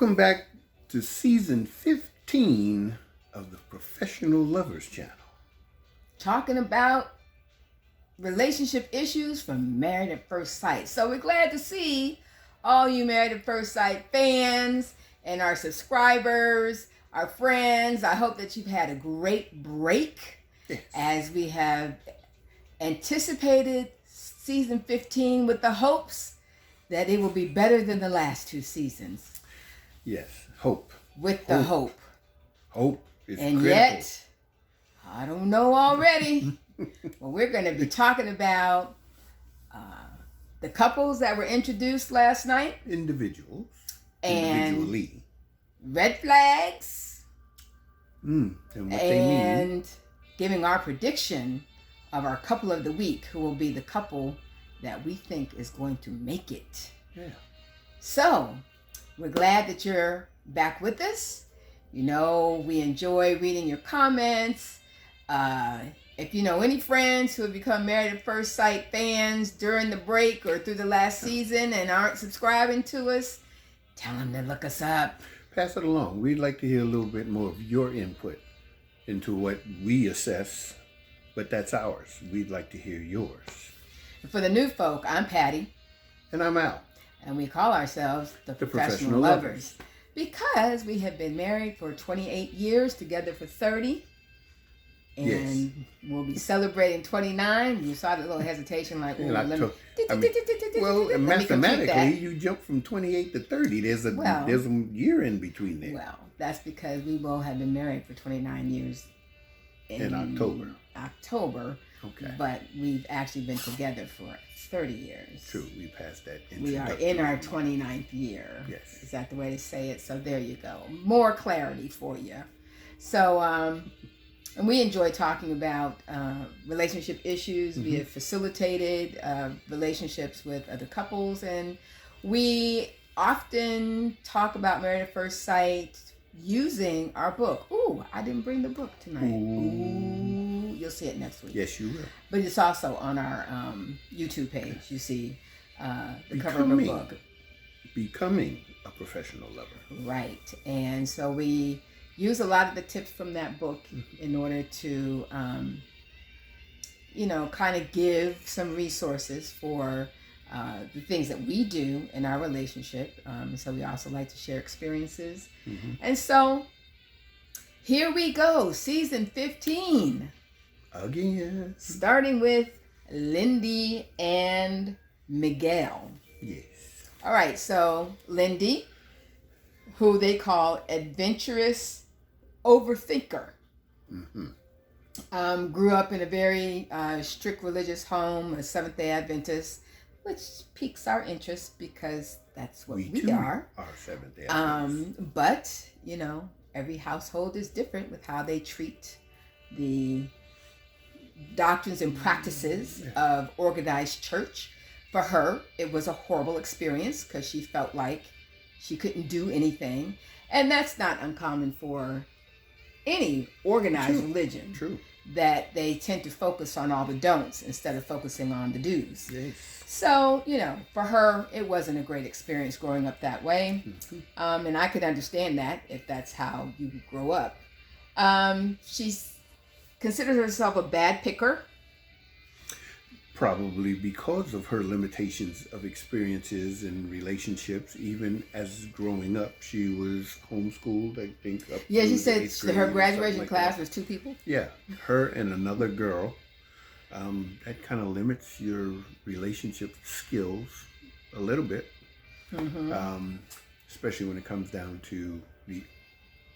Welcome back to season 15 of the Professional Lovers Channel. Talking about relationship issues from Married at First Sight. So we're glad to see all you Married at First Sight fans and our subscribers, our friends. I hope that you've had a great break as we have anticipated season 15 with the hopes that it will be better than the last two seasons. Yes, hope. With the hope. Hope is and critical. Yet, I don't know already. Well, we're going to be talking about the couples that were introduced last night. Individually. Red flags. And what they mean. And giving our prediction of our couple of the week, who will be the couple that we think is going to make it. Yeah. So, we're glad that you're back with us. You know, we enjoy reading your comments. If you know any friends who have become Married at First Sight fans during the break or through the last season and aren't subscribing to us, tell them to look us up. Pass it along. We'd like to hear a little bit more of your input into what we assess, but that's ours. We'd like to hear yours. For the new folk, I'm Patty. And I'm Al. And we call ourselves the Professional Lovers. Because we have been married for 28 years, together for 30. And we'll be celebrating 29. You saw the little hesitation like, mathematically, you jump from 28 to 30. There's a year in between there. Well, that's because we will have been married for 29 years in October. Okay. But we've actually been together for 30 years. True, we passed that. We are in our 29th year. Yes. Is that the way to say it? So there you go. More clarity for you. So, and we enjoy talking about relationship issues. We have facilitated relationships with other couples, and we often talk about Married at First Sight using our book. Ooh, I didn't bring the book tonight. Ooh, you'll see it next week. Yes, you will. But it's also on our YouTube page. You see the cover of the book. Becoming a Professional Lover. Right. And so we use a lot of the tips from that book in order to, kind of give some resources for the things that we do in our relationship. So we also like to share experiences. And so here we go, season 15. Again. Starting with Lindy and Miguel. Yes. All right, so Lindy, who they call adventurous overthinker, grew up in a very strict religious home, a Seventh-day Adventist, which piques our interest because that's what we are. Are Seventh-day Adventists. But, every household is different with how they treat the doctrines and practices of organized church. For her, it was a horrible experience because she felt like she couldn't do anything. And that's not uncommon for any organized religion. True. That they tend to focus on all the don'ts instead of focusing on the do's. Yes. So, for her, it wasn't a great experience growing up that way. And I could understand that if that's how you grow up. She considers herself a bad picker. Probably because of her limitations of experiences and relationships. Even as growing up, she was homeschooled, I think. She said her graduation class was 2 people. Yeah, her and another girl. That kind of limits your relationship skills a little bit. Especially when it comes down to the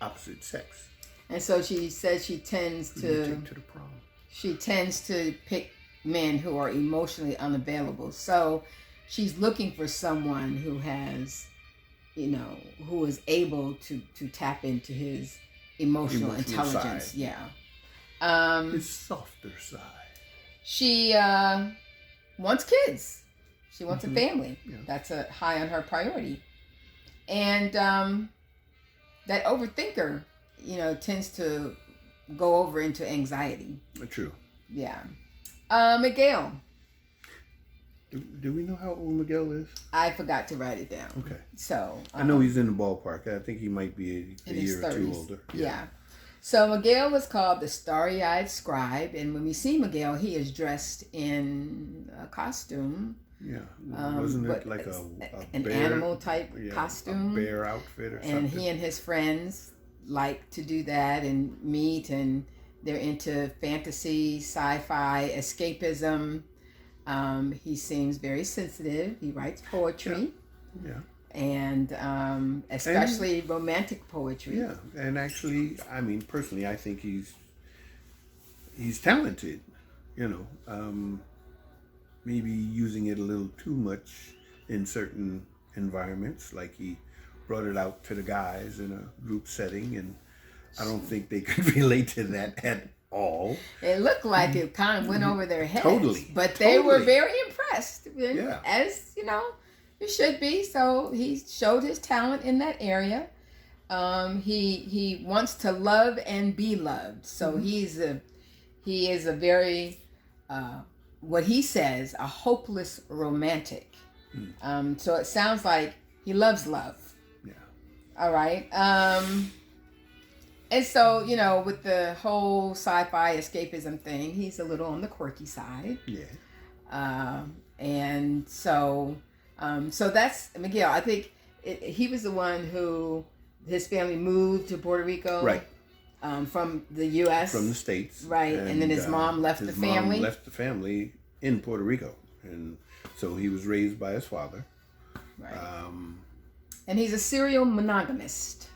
opposite sex. And so she says she tends to the prom. She tends to pick men who are emotionally unavailable. So she's looking for someone who has, who is able to tap into his emotional intelligence. Side. Yeah. His softer side. She wants kids. She wants a family. Yeah. That's a high on her priority. And that overthinker, tends to go over into anxiety. True. Yeah. Miguel. Do we know how old Miguel is? I forgot to write it down. Okay. So I know he's in the ballpark. I think he might be a in his year or 30s. two older. Yeah. So Miguel was called the Starry-Eyed Scribe, and when we see Miguel, he is dressed in a costume. Yeah. Wasn't it like an bear, animal type costume? A bear outfit or something? And he and his friends like to do that and meet, and they're into fantasy, sci-fi, escapism. He seems very sensitive. He writes poetry. Yeah. And especially romantic poetry. Yeah, and actually, I mean, personally, I think he's talented. You know, maybe using it a little too much in certain environments, like he brought it out to the guys in a group setting, and I don't think they could relate to that at all. It looked like it kind of went over their heads. Totally. But they were very impressed. Yeah. As, you know, you should be. So he showed his talent in that area. He wants to love and be loved. So he is a very, what he says, a hopeless romantic. So it sounds like he loves love. Yeah. All right. And so, you know, with the whole sci-fi escapism thing, he's a little on the quirky side. Yeah. And so that's Miguel. I think he was the one who his family moved to Puerto Rico. Right. From the U.S. From the States. Right. And then his mom left the family. His mom left the family in Puerto Rico. And so he was raised by his father. Right. And he's a serial monogamist.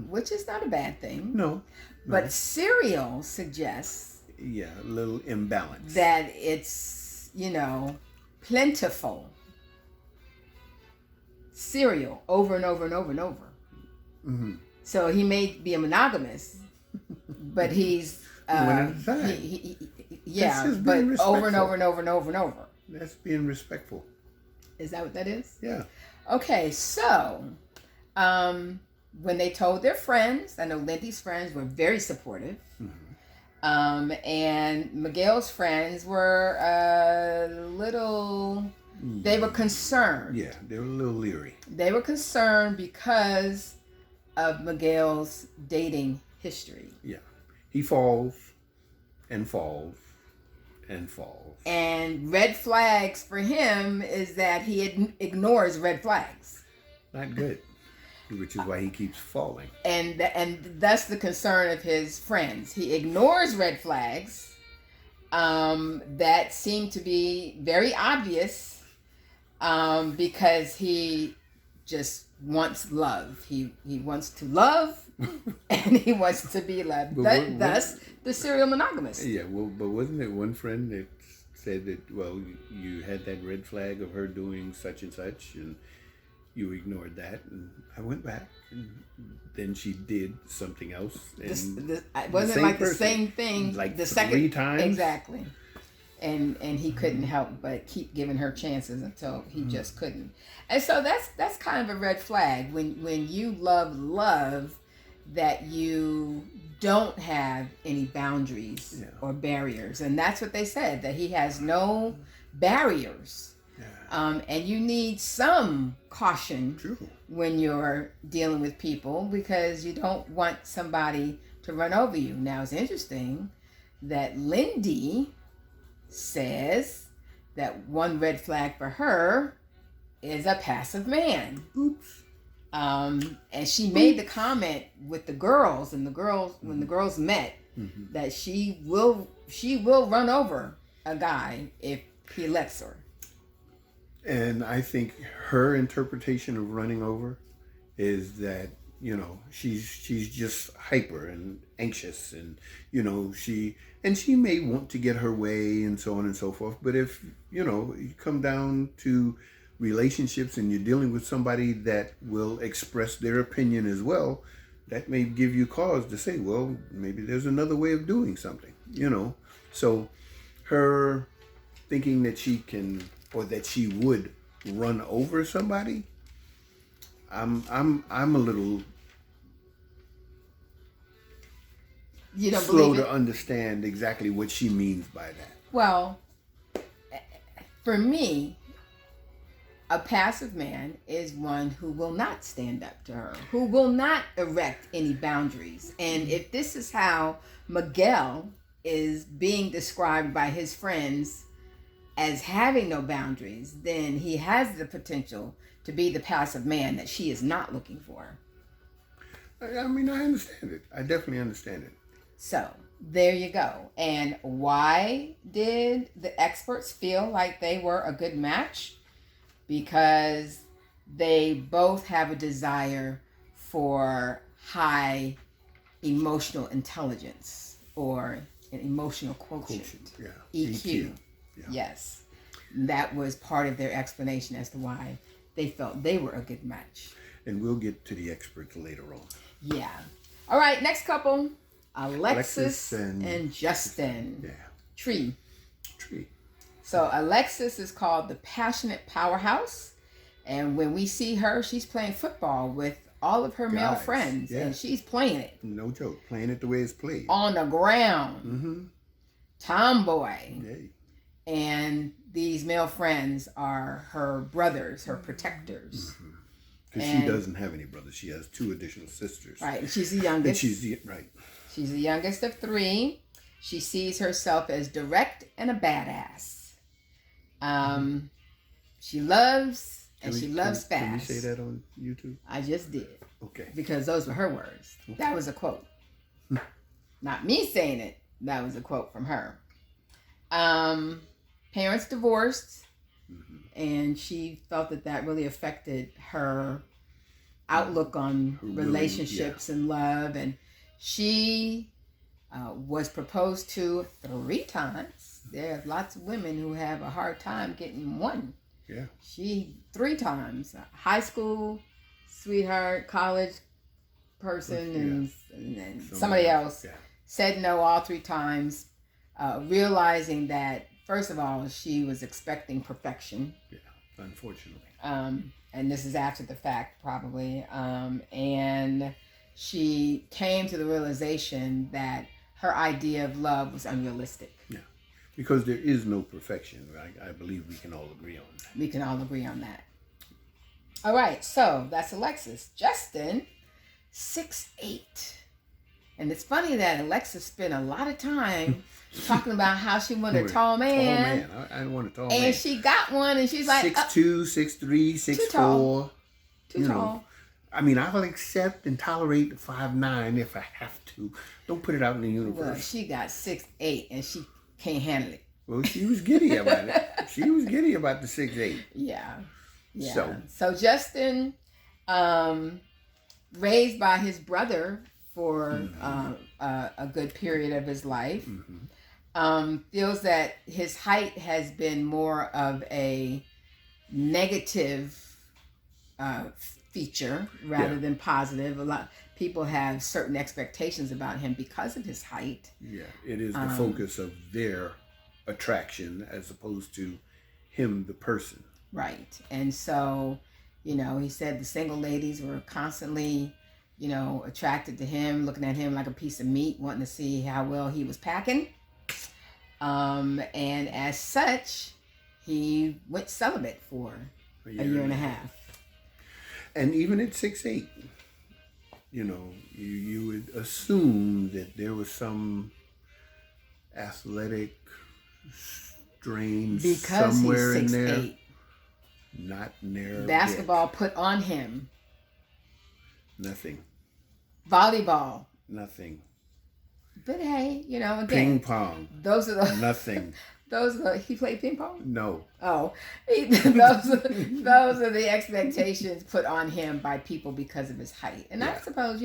Which is not a bad thing. No. But serial suggests... Yeah, a little imbalance. That it's, you know, plentiful. Serial, over and over and over and over. Mm-hmm. So he may be a monogamous, but he's... one at a time. But over and over and over and over and over. That's being respectful. Is that what that is? Yeah. Okay, so... when they told their friends, I know Lindy's friends were very supportive. Mm-hmm. And Miguel's friends were a little, they were concerned. Yeah, they were a little leery. They were concerned because of Miguel's dating history. Yeah. He falls and falls and falls. And red flags for him is that he ignores red flags. Not good. Which is why he keeps falling. And that's the concern of his friends. He ignores red flags that seem to be very obvious because he just wants love. He wants to love and he wants to be loved. Thus, the serial monogamist. Yeah, well, but wasn't it one friend that said that, well, you had that red flag of her doing such and such, and you ignored that, and I went back, and then she did something else. And wasn't it like the same thing? Like the 3 times? Exactly. And he couldn't help but keep giving her chances until he just couldn't. And so that's kind of a red flag when you love that you don't have any boundaries or barriers. And that's what they said, that he has no barriers. And you need some caution when you're dealing with people because you don't want somebody to run over you. Now, it's interesting that Lindy says that one red flag for her is a passive man. Oops. And she made the comment with the girls, and when the girls met, that she will run over a guy if he lets her. And I think her interpretation of running over is that, you know, she's just hyper and anxious, and, you know, she may want to get her way and so on and so forth. But if, you know, you come down to relationships and you're dealing with somebody that will express their opinion as well, that may give you cause to say, well, maybe there's another way of doing something, you know. So her thinking that she can, or that she would run over somebody, I'm a little slow to understand exactly what she means by that. Well, For me, a passive man is one who will not stand up to her, who will not erect any boundaries. And if this is how Miguel is being described by his friends as having no boundaries, then he has the potential to be the passive man that she is not looking for. I mean, I understand it. I definitely understand it. So there you go. And why did the experts feel like they were a good match? Because they both have a desire for high emotional intelligence, or an emotional quotient. Yeah. EQ. Yeah. Yes. That was part of their explanation as to why they felt they were a good match. And we'll get to the experts later on. Yeah. All right, next couple. Alexis and Justin. Yeah. Tree. Tree. So Alexis is called the passionate powerhouse. And when we see her, she's playing football with all of her male friends. Yeah. And she's playing it. No joke. Playing it the way it's played. On the ground. Mm-hmm. Tomboy. Yay. And these male friends are her brothers, her protectors. Mm-hmm. Because she doesn't have any brothers. She has 2 additional sisters. Right. And she's the youngest. Right. She's the youngest of 3. She sees herself as direct and a badass. She loves she loves fast. Can we say that on YouTube? I just did. Okay. Because those were her words. Okay. That was a quote. Not me saying it. That was a quote from her. Parents divorced. Mm-hmm. And she felt that really affected her outlook on relationships and love. And she was proposed to 3 times. There are lots of women who have a hard time getting one. Yeah. She 3 times. High school sweetheart, college person, and somebody else said no all 3 times, realizing that, first of all, she was expecting perfection. Yeah, unfortunately. And this is after the fact, probably. And she came to the realization that her idea of love was unrealistic. Yeah, because there is no perfection. I believe we can all agree on that. We can all agree on that. All right, so that's Alexis. Justin, 6'8". And it's funny that Alexis spent a lot of time talking about how she wanted a tall man. I want a tall man. man. And she got one, and she's like 6'2", 6'3", 6'4". Too tall. I mean, I'll accept and tolerate the 5'9" if I have to. Don't put it out in the universe. Well, she got 6'8", and she can't handle it. Well, she was giddy about it. She was giddy about the 6'8". Yeah. Yeah. So Justin, raised by his brother for a good period of his life, feels that his height has been more of a negative feature rather than positive. A lot of people have certain expectations about him because of his height. Yeah, it is the focus of their attraction as opposed to him, the person. Right. And so, he said the single ladies were constantly, attracted to him, looking at him like a piece of meat, wanting to see how well he was packing. And as such, he went celibate for a year and a half. And even at 6'8", you would assume that there was some athletic strain somewhere in there. 6'8". Not narrow. Basketball put on him. Nothing. Volleyball. Nothing. But hey, again. Ping pong. Those are the nothing. He played ping pong? No. Oh, those are the expectations put on him by people because of his height, and I suppose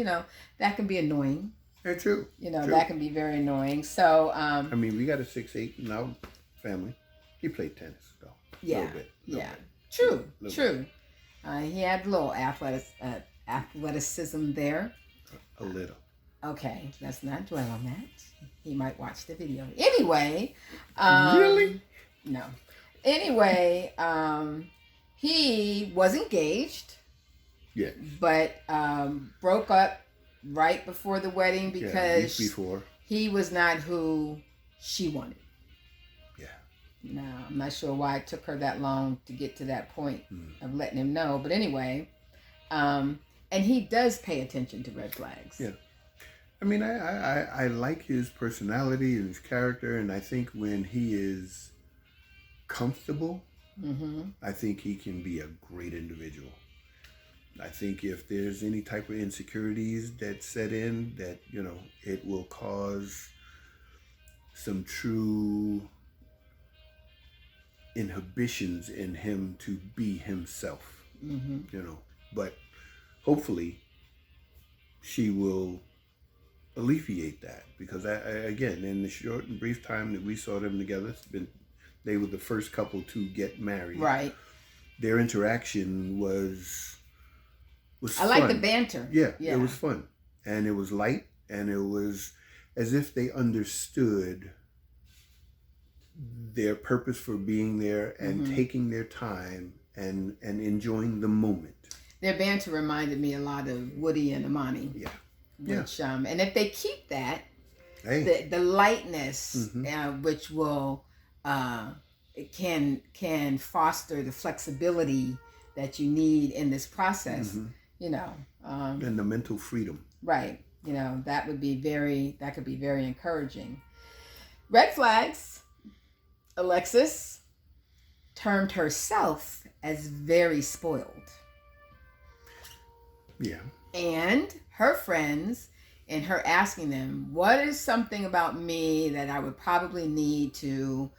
that can be annoying. Yeah, true. True. That can be very annoying. So, I mean, we got a 6'8" in our family. He played tennis, though. Yeah. A little bit. True. He had a little athleticism there. A little. Okay, let's not dwell on that. He might watch the video. Anyway. Really? No. Anyway, he was engaged. Yeah. But broke up right before the wedding because before. He was not who she wanted. Yeah. Now, I'm not sure why it took her that long to get to that point Mm. of letting him know. But anyway, and he does pay attention to red flags. Yeah. I mean, I like his personality and his character, and I think when he is comfortable, I think he can be a great individual. I think if there's any type of insecurities that set in, that, you know, it will cause some true inhibitions in him to be himself, you know. But hopefully she will alleviate that, because again, in the short and brief time that we saw them together, they were the first couple to get married. Right. Their interaction was I like the banter. Yeah, it was fun, and it was light, and it was as if they understood their purpose for being there and taking their time and enjoying the moment. Their banter reminded me a lot of Woody and Imani. Yeah. Which, and if they keep that, Hey. the lightness, which will can foster the flexibility that you need in this process, you know, and the mental freedom. Right. You know, that could be very encouraging. Red flags. Alexis termed herself as very spoiled. Yeah. And her friends, and her asking them, what is something about me that I would probably need to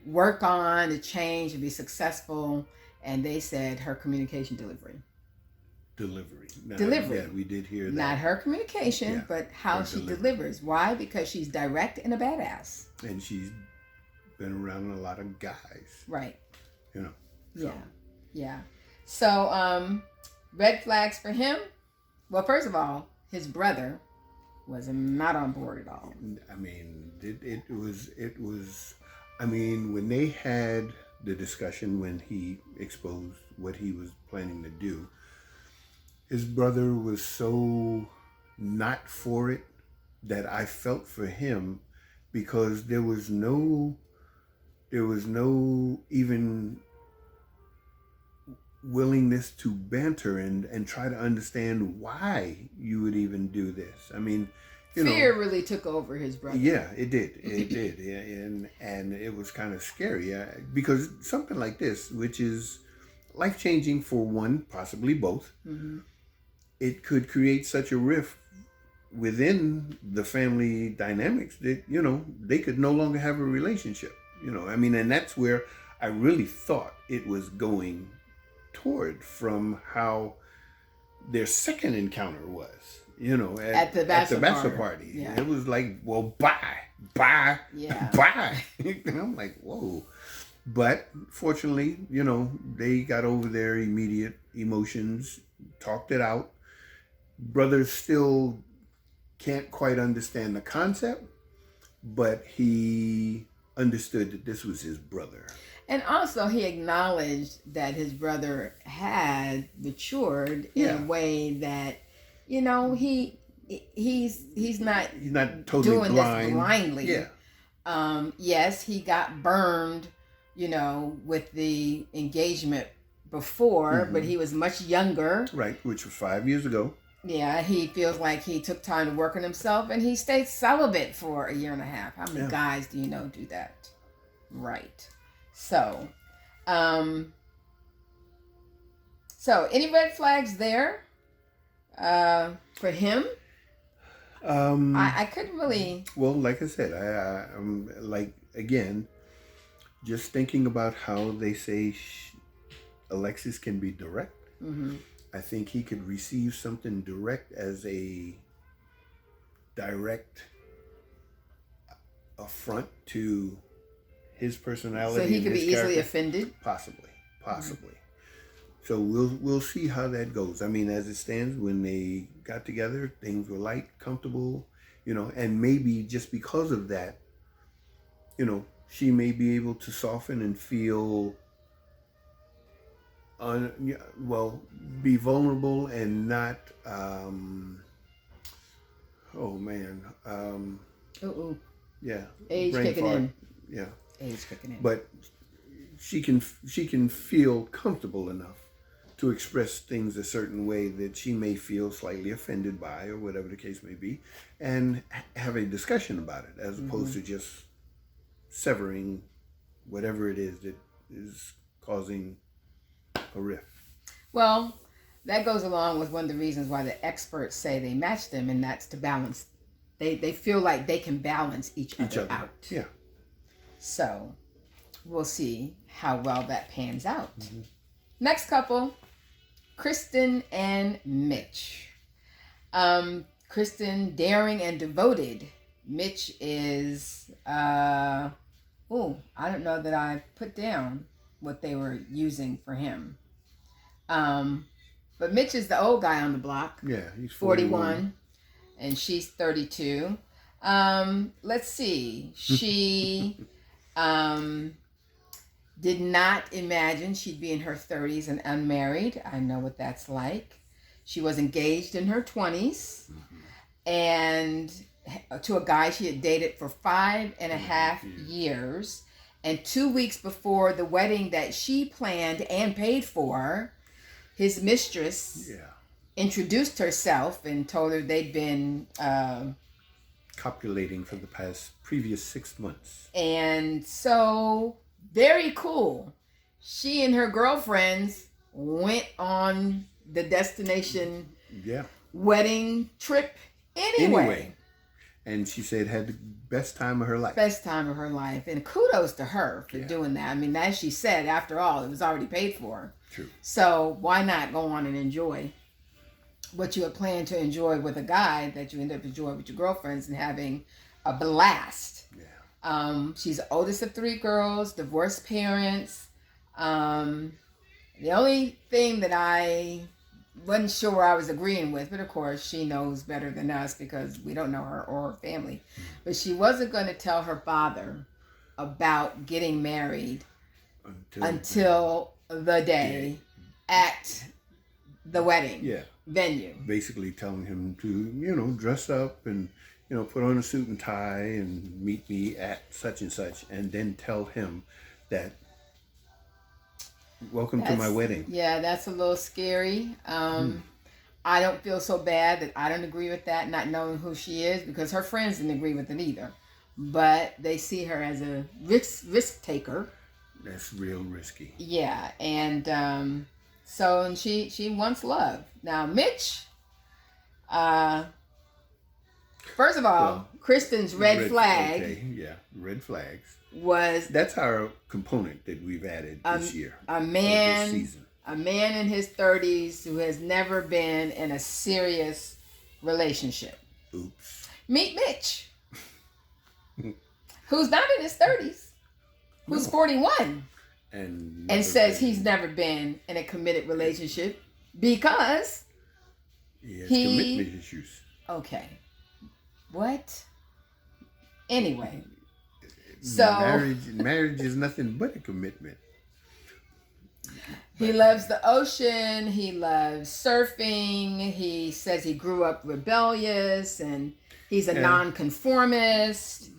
work on, to change, to be successful? And they said her communication delivery. Now, Delivery. Yeah, we did hear that. Not her communication, but how she delivers. Why? Because she's direct and a badass. And she's been around a lot of guys. Right. You know. So. Yeah. So, red flags for him. Well, first of all, his brother was not on board at all. I mean, it was. I mean, when they had the discussion, when he exposed what he was planning to do, his brother was so not for it that I felt for him, because there was no even willingness to banter and try to understand why you would even do this. I mean, fear really took over his brother. Yeah, it did. It did. And it was kind of scary, because something like this, which is life-changing for one, possibly both, it could create such a rift within the family dynamics that, you know, they could no longer have a relationship. You know, I mean, and that's where I really thought it was going toward, from how their second encounter was, you know, at the bachelor party. Yeah. It was like, well, bye, yeah. Bye. And I'm like, whoa. But fortunately, you know, they got over their immediate emotions, talked it out. Brothers still can't quite understand the concept, but he understood that this was his brother. And also he acknowledged that his brother had matured in a way that, you know, he's not totally doing this blindly. Yeah. Yes, he got burned, you know, with the engagement before, but he was much younger. Right, which was 5 years ago. Yeah, he feels like he took time to work on himself, and he stayed celibate for 1.5 years. How many guys do you know do that? Right. So any red flags there for him? I couldn't really. Well, like I said, I'm like, again, just thinking about how they say Alexis can be direct. I think he could receive something direct as a direct affront to his personality. So he could be easily offended? Possibly. So we'll see how that goes. I mean, as it stands, when they got together, things were light, comfortable, you know, and maybe just because of that, you know, she may be able to soften and feel be vulnerable and not yeah, age kicking in. Yeah, Age kicking in. But she can feel comfortable enough to express things a certain way that she may feel slightly offended by, or whatever the case may be, and have a discussion about it, as opposed to just severing whatever it is that is causing a rift. Well, that goes along with one of the reasons why the experts say they match them, and that's to balance. They feel like they can balance each other out. Yeah. So we'll see how well that pans out. Next couple, Kristen and Mitch. Kristen, daring and devoted. Mitch is, I don't know that I put down what they were using for him. But Mitch is the old guy on the block. Yeah, he's 41. And she's 32. Let's see. She did not imagine she'd be in her 30s and unmarried. I know what that's like. She was engaged in her 20s and to a guy she had dated for 5.5 years. And 2 weeks before the wedding that she planned and paid for, his mistress introduced herself and told her they'd been copulating for the previous 6 months. And so, very cool. She and her girlfriends went on the destination wedding trip anyway. And she said had the best time of her life. Best time of her life. And kudos to her for doing that. I mean, as she said, after all, it was already paid for. True. So why not go on and enjoy what you had planned to enjoy with a guy that you end up enjoying with your girlfriends and having a blast. Yeah. She's the oldest of 3 girls, divorced parents. The only thing that I wasn't sure I was agreeing with, but of course she knows better than us because we don't know her or her family. But she wasn't going to tell her father about getting married until the day at the wedding venue. Basically telling him to, dress up and, put on a suit and tie and meet me at such and such, and then tell him that, welcome to my wedding. Yeah, that's a little scary. I don't feel so bad that I don't agree with that, not knowing who she is, because her friends didn't agree with it either. But they see her as a risk taker. That's real risky. Yeah, and so she wants love. Now, Mitch, first of all, Kristen's red flag. Okay, yeah, red flags. That's our component that we've added this year. This season. A man in his 30s who has never been in a serious relationship. Oops. Meet Mitch, who's not in his 30s, who's 41, and says he's never been in a committed relationship because he has commitment issues. Okay. What? Anyway. So marriage is nothing but a commitment. He loves the ocean. He loves surfing. He says he grew up rebellious and he's a nonconformist.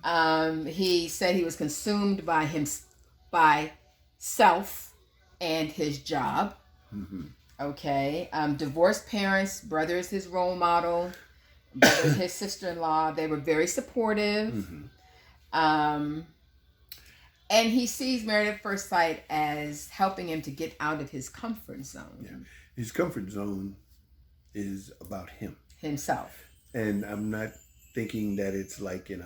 He said he was consumed by self and his job. Mm-hmm. Okay. Divorced parents. Brother is his role model. Brother is his sister-in-law. They were very supportive. Mm-hmm. And he sees Married at First Sight as helping him to get out of his comfort zone. Yeah. His comfort zone is about himself. And I'm not thinking that it's like in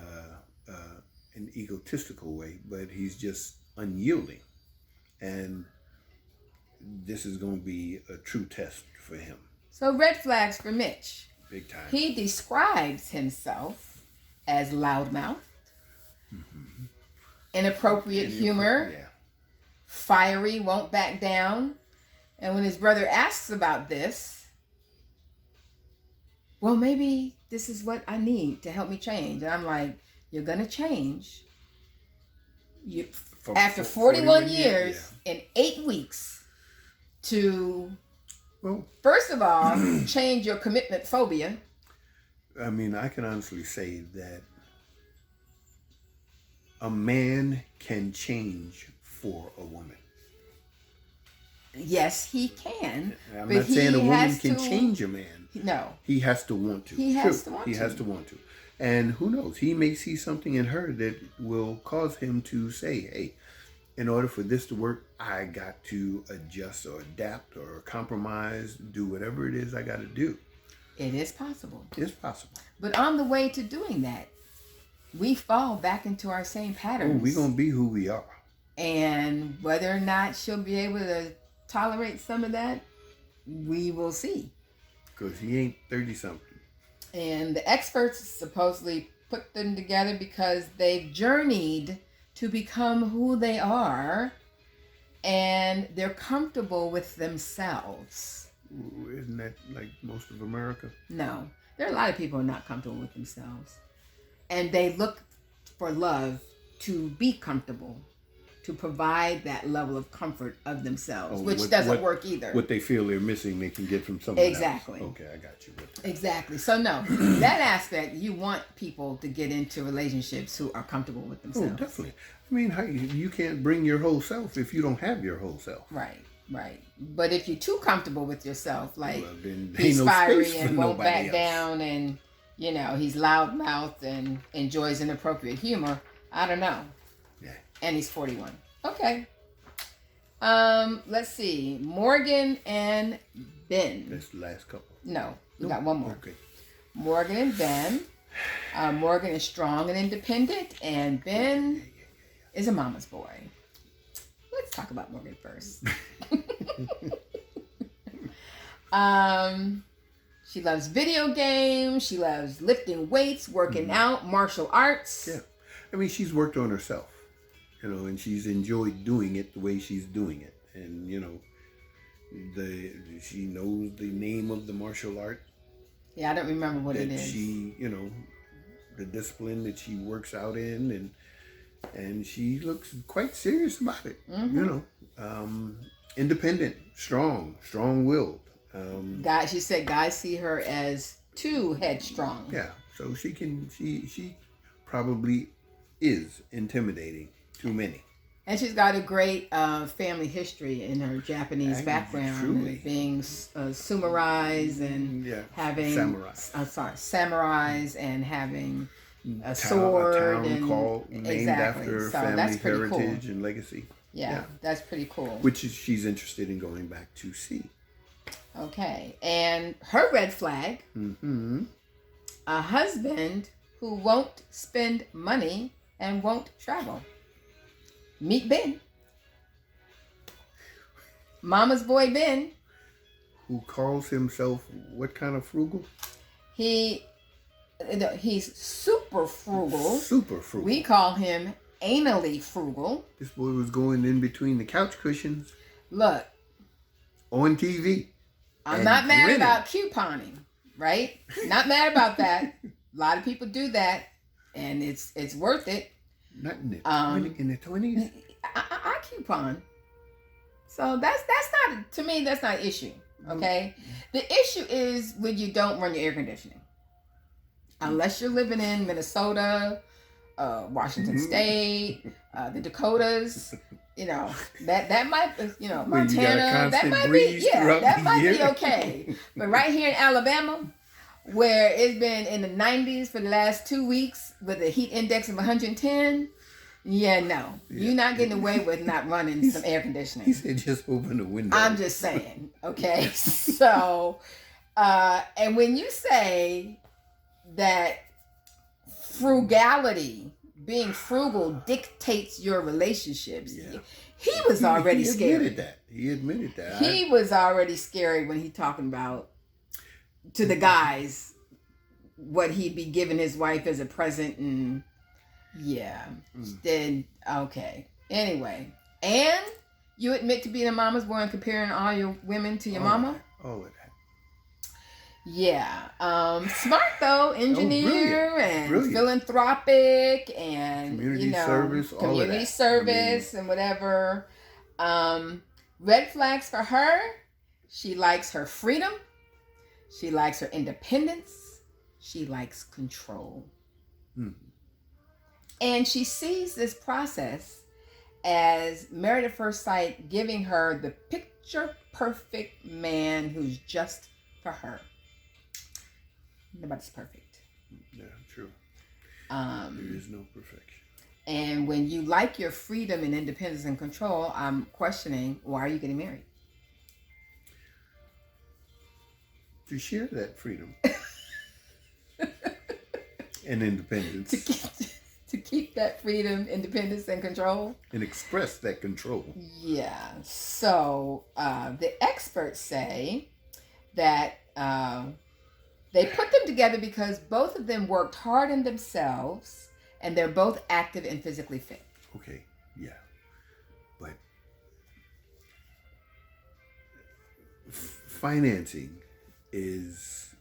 an egotistical way, but he's just unyielding. And this is going to be a true test for him. So red flags for Mitch. Big time. He describes himself as loudmouth. Mm-hmm. Inappropriate humor, fiery, won't back down. And when his brother asks about this, well, maybe this is what I need to help me change. And I'm like, you're going to change. After 41 years in 8 weeks to, first of all, change your commitment phobia. I mean, I can honestly say that a man can change for a woman. Yes, he can. I'm but not saying a woman has can to- change a man. No. He has to want to. He has to want He to. has to want to. And who knows? He may see something in her that will cause him to say, hey, in order for this to work, I got to adjust or adapt or compromise, do whatever it is I got to do. It is possible. It's possible. But on the way to doing that, we fall back into our same patterns. We're going to be who we are. And whether or not she'll be able to tolerate some of that, we will see. Because he ain't 30-something. And the experts supposedly put them together because they've journeyed to become who they are, and they're comfortable with themselves. Isn't that like most of America? No. There are a lot of people who are not comfortable with themselves. And they look for love to be comfortable, to provide that level of comfort of themselves, which doesn't work either. What they feel they're missing, they can get from someone Exactly. else. Okay, I got you. Exactly. So no, that aspect, you want people to get into relationships who are comfortable with themselves. Oh, definitely. I mean, you can't bring your whole self if you don't have your whole self. Right. But if you're too comfortable with yourself, like then he's ain't no fiery space for and won't back nobody else. down, and he's loudmouthed and enjoys inappropriate humor, I don't know. Yeah. And he's 41. Okay. Let's see. Morgan and Binh. That's the last couple. No, we got one more. Okay. Morgan and Binh. Morgan is strong and independent, and Binh is a mama's boy. Let's talk about Morgan first. She loves video games. She loves lifting weights, working out, martial arts. Yeah. I mean, she's worked on herself, and she's enjoyed doing it the way she's doing it. And, she knows the name of the martial art. Yeah, I don't remember what it that is. She, the discipline that she works out in, and she looks quite serious about it. Mm-hmm. Independent, strong-willed. She said guys see her as too headstrong. Yeah, so she probably is intimidating to many. And she's got a great family history in her Japanese background, truly. Being samurais and having samurais and having a sword, a town and named after family that's pretty heritage cool. and legacy. Yeah, that's pretty cool. Which she's interested in going back to see. Okay, and her red flag: a husband who won't spend money and won't travel. Meet Binh. Mama's boy Binh. Who calls himself what kind of frugal? He's super frugal. Super frugal. We call him anally frugal. This boy was going in between the couch cushions. Look. On TV. I'm not mad about couponing, right? Not mad about that. A lot of people do that, and it's worth it. Not in the 20s. I coupon. So that's not, to me, that's not an issue. Okay? The issue is when you don't run your air conditioning. Unless you're living in Minnesota, Washington State, the Dakotas, that might, Montana, that might be okay. But right here in Alabama, where it's been in the 90s for the last 2 weeks with a heat index of 110, you're not getting away with not running some air conditioning. He said just open the window. I'm just saying, okay? So, and when you say that frugality, being frugal dictates your relationships, he was already scared. He admitted that. He was already scary when he talking about to the guys what he'd be giving his wife as a present, and then okay. Anyway, and you admit to being a mama's boy and comparing all your women to your mama? All of that. Yeah. Smart though, engineer and philanthropic and community service, community service and whatever. Red flags for her: she likes her freedom, she likes her independence, she likes control. And she sees this process as Married at First Sight giving her the picture perfect man who's just for her. Nobody's perfect. Yeah, true. There is no perfection. And when you like your freedom and independence and control, I'm questioning, why are you getting married? To share that freedom and independence. To keep that freedom, independence, and control. And express that control. Yeah. So the experts say that they put them together because both of them worked hard on themselves and they're both active and physically fit. Okay, yeah. But financing is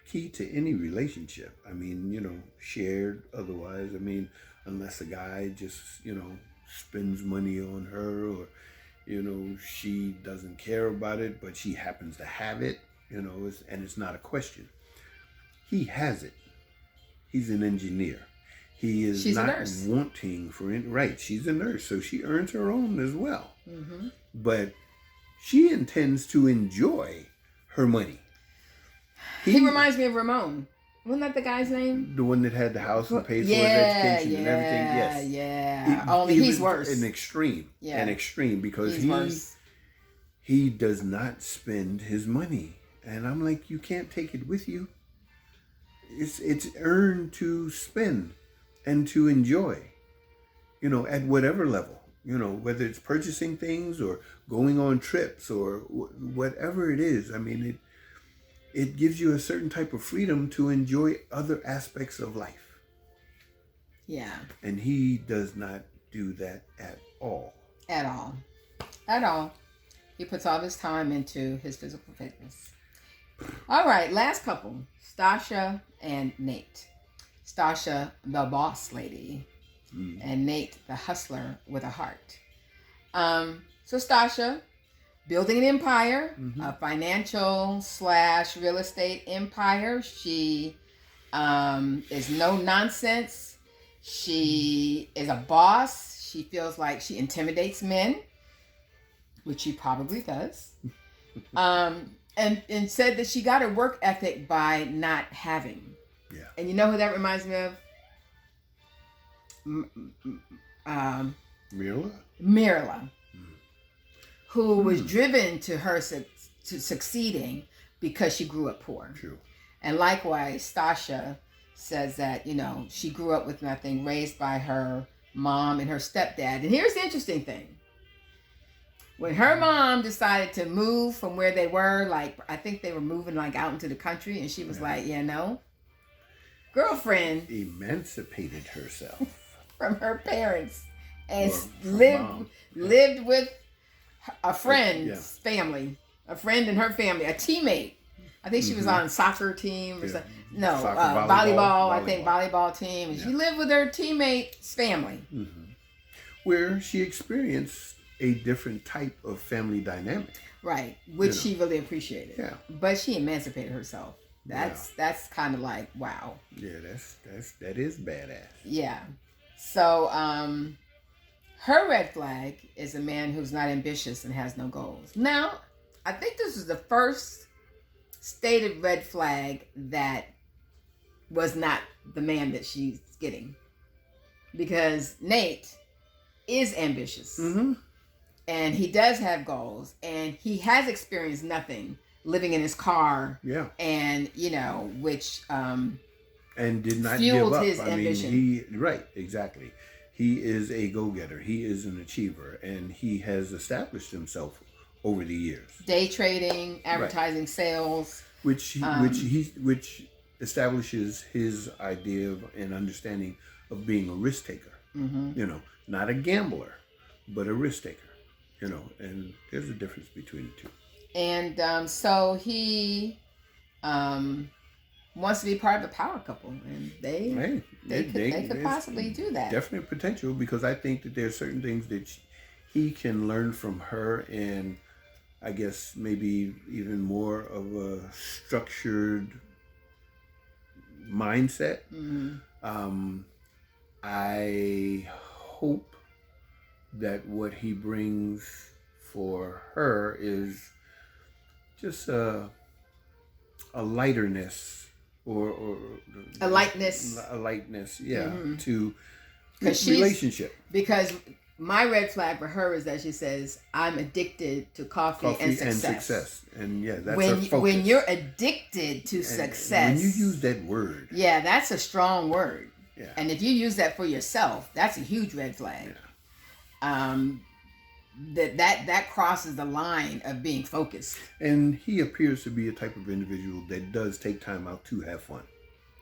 key to any relationship. I mean, shared otherwise. I mean, unless a guy just, spends money on her or, she doesn't care about it, but she happens to have it, and it's not a question. He has it. He's an engineer. He is She's not a nurse. wanting for it. Right. She's a nurse, so she earns her own as well. Mm-hmm. But she intends to enjoy her money. He reminds me of Ramon. Wasn't that the guy's name? The one that had the house and paid for his education and everything. Yes. Yeah. Only he's worse. An extreme. Yeah. An extreme because worse. He does not spend his money. And I'm like, you can't take it with you. It's earned to spend and to enjoy, at whatever level, whether it's purchasing things or going on trips or whatever it is. I mean, it gives you a certain type of freedom to enjoy other aspects of life. Yeah. And he does not do that at all. At all. At all. He puts all his time into his physical fitness. All right, last couple. Stacia and Nate. Stacia, the boss lady, and Nate, the hustler with a heart. So Stacia, building an empire, a financial / real estate empire. She is no nonsense. She is a boss. She feels like she intimidates men, which she probably does. And said that she got her work ethic by not having. Yeah. And you know who that reminds me of? Mirla. Who was driven to her to succeeding because she grew up poor. True. And likewise, Stacia says that, she grew up with nothing, raised by her mom and her stepdad. And here's the interesting thing. When her mom decided to move from where they were, I think they were moving out into the country, and she was like, girlfriend emancipated herself from her parents and lived with a friend's family, a friend and her family, a teammate. I think she was on a soccer team or something. No, volleyball. I think volleyball team. And she lived with her teammate's family. Where she experienced a different type of family dynamic. Right, which she really appreciated. Yeah. But she emancipated herself. That's kind of like, wow. Yeah, that is badass. Yeah. So her red flag is a man who's not ambitious and has no goals. Now, I think this is the first stated red flag that was not the man that she's getting. Because Nate is ambitious. And he does have goals, and he has experienced nothing living in his car. Yeah. And, which and did not fueled give up. his ambition. Right, exactly. He is a go-getter. He is an achiever, and he has established himself over the years. Day trading, advertising, sales, which establishes his idea of and understanding of being a risk taker. Not a gambler, but a risk taker. And there's a difference between the two. And so he wants to be part of a power couple, and they could possibly do that. Definite potential, because I think that there's certain things that he can learn from her, and I guess maybe even more of a structured mindset. I hope that what he brings for her is just a lighterness or a lightness, yeah, to because relationship. Because my red flag for her is that she says, I'm addicted to coffee and success. And yeah, that's her focus. When you're addicted to success. When you use that word. Yeah, that's a strong word. Yeah. And if you use that for yourself, that's a huge red flag. Yeah. That crosses the line of being focused. And he appears to be a type of individual that does take time out to have fun.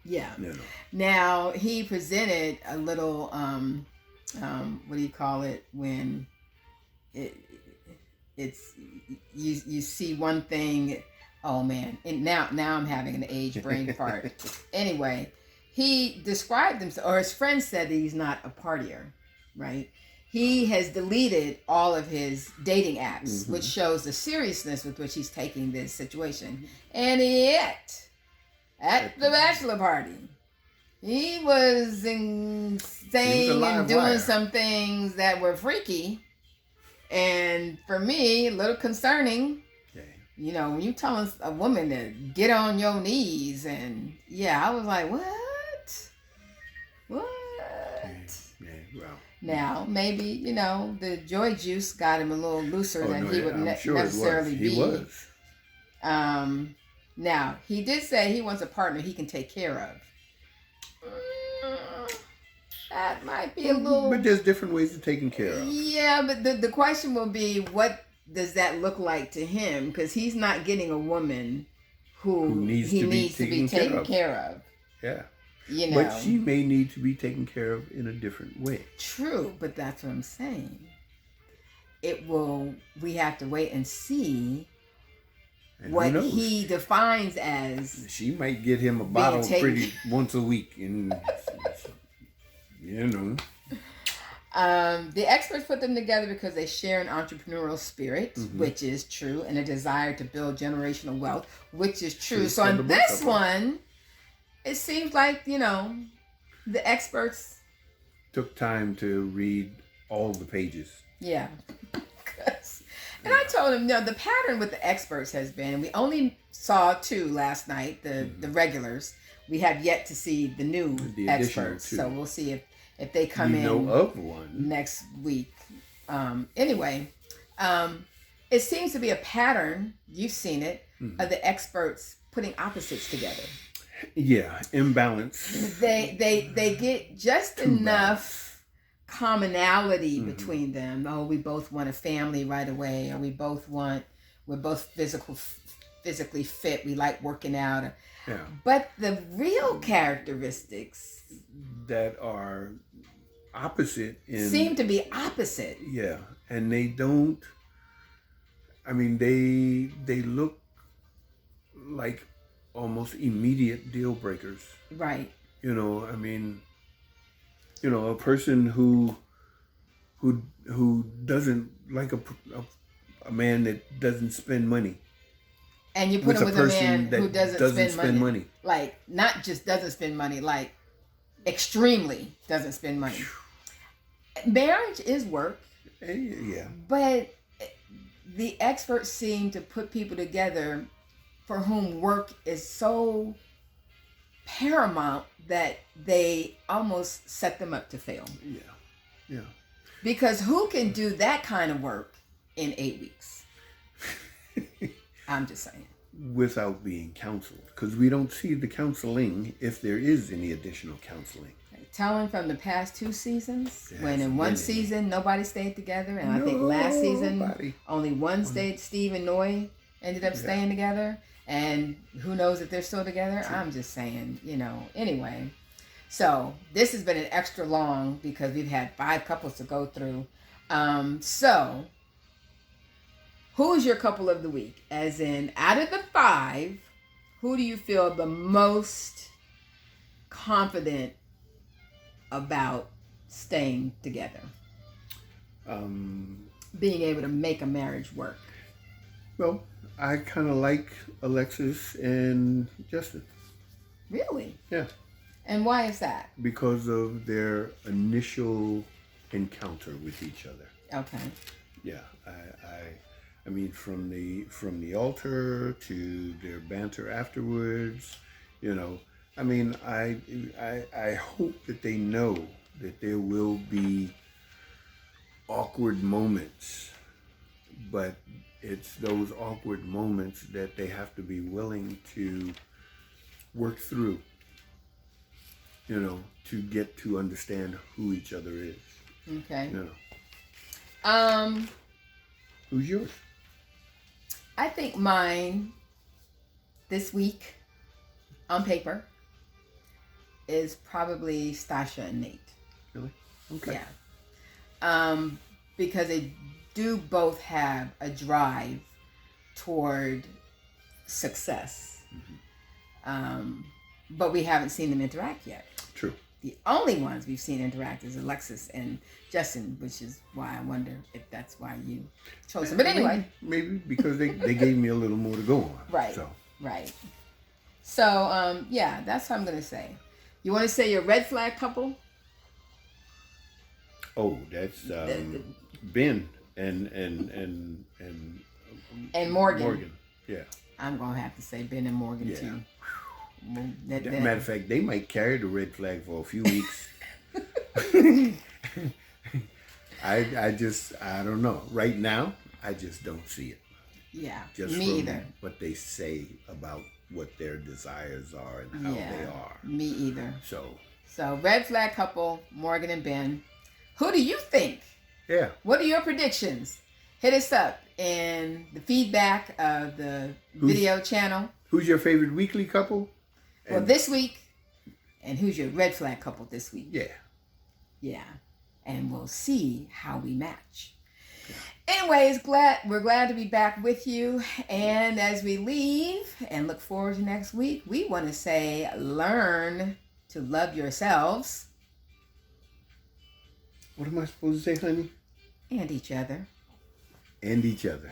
Yeah. You know. Now, he presented a little, what do you call it, when it's you see one thing. Oh man, and now I'm having an age brain fart. Anyway, he described himself, or his friend said that he's not a partier, right? He has deleted all of his dating apps, which shows the seriousness with which he's taking this situation. And yet, at the bachelor party, he was saying and doing some things that were freaky. And for me, a little concerning. Okay. You know, when you tell a woman to get on your knees, and I was like, what? Well. Now, maybe, you know, the joy juice got him a little looser than he would necessarily be. He was. Now, he did say he wants a partner he can take care of. That might be a little... But there's different ways of taking care of. Yeah, but the question will be, what does that look like to him? Because he's not getting a woman who needs to be taken care of. Yeah. You know. But she may need to be taken care of in a different way. True, but that's what I'm saying. We have to wait and see what he defines as. She might get him a bottle once a week, and you know. The experts put them together because they share an entrepreneurial spirit, which is true, and a desire to build generational wealth, which is true. So on this one, it seems like, you know, the experts took time to read all the pages. Yeah. And I told him, no, the pattern with the experts has been, and we only saw 2 last night, the regulars. We have yet to see the new experts. So we'll see if they come in of one next week. Anyway, it seems to be a pattern, you've seen it, of the experts putting opposites together. Yeah, imbalance. They get just enough commonality between them. Oh, we both want a family right away, or we're both physically fit. We like working out. Yeah. But the real characteristics that are opposite seem to be opposite. Yeah, and they don't. I mean, they look like almost immediate deal breakers. Right. You know, I mean, you know, a person who doesn't like a man that doesn't spend money. And you put him with a man who doesn't spend money. money. Like, not just doesn't spend money, like extremely doesn't spend money. Marriage is work. Yeah. But the experts seem to put people together for whom work is so paramount that they almost set them up to fail. Yeah. Yeah. Because who can do that kind of work in 8 weeks? I'm just saying. Without being counseled. Because we don't see the counseling if there is any additional counseling. Telling from the past 2 seasons, when in one season nobody stayed together, and I think last season only one stayed. Steve and Noy ended up staying together, and who knows if they're still together. I'm just saying, you know. Anyway, so this has been an extra long because we've had 5 couples to go through. So who is your couple of the week? As in, out of the 5, who do you feel the most confident about staying together? Being able to make a marriage work. Well, I kind of like Alexis and Justin. Really? Yeah. And why is that? Because of their initial encounter with each other. Okay. Yeah, I mean, from the altar to their banter afterwards, you know. I mean, I hope that they know that there will be awkward moments, but it's those awkward moments that they have to be willing to work through, you know, to get to understand who each other is. Okay. You know. Who's yours? I think mine this week on paper is probably Stacia and Nate. Really? Okay. Yeah. Because they do both have a drive toward success. Mm-hmm. But we haven't seen them interact yet. True. The only ones we've seen interact is Alexis and Justin, which is why I wonder if that's why you chose them. But anyway. Maybe because they gave me a little more to go on. Right. So. Right. So, yeah, that's what I'm going to say. You want to say your red flag couple? Oh, that's Binh and Morgan. Yeah. I'm going to have to say Binh and Morgan, yeah. too. Matter of fact, they might carry the red flag for a few weeks. I don't know. Right now, I just don't see it. Yeah, just me from either. What they say about what their desires are and how they are. Me either. So red flag couple, Morgan and Binh. Who do you think? Yeah. What are your predictions? Hit us up in the feedback of the video channel. Who's your favorite weekly couple? Well, this week. And who's your red flag couple this week? Yeah. Yeah. And we'll see how we match. Anyways, we're glad to be back with you. And as we leave and look forward to next week, we want to say, learn to love yourselves. What am I supposed to say, honey? And each other. And each other.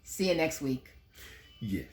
See you next week. Yes.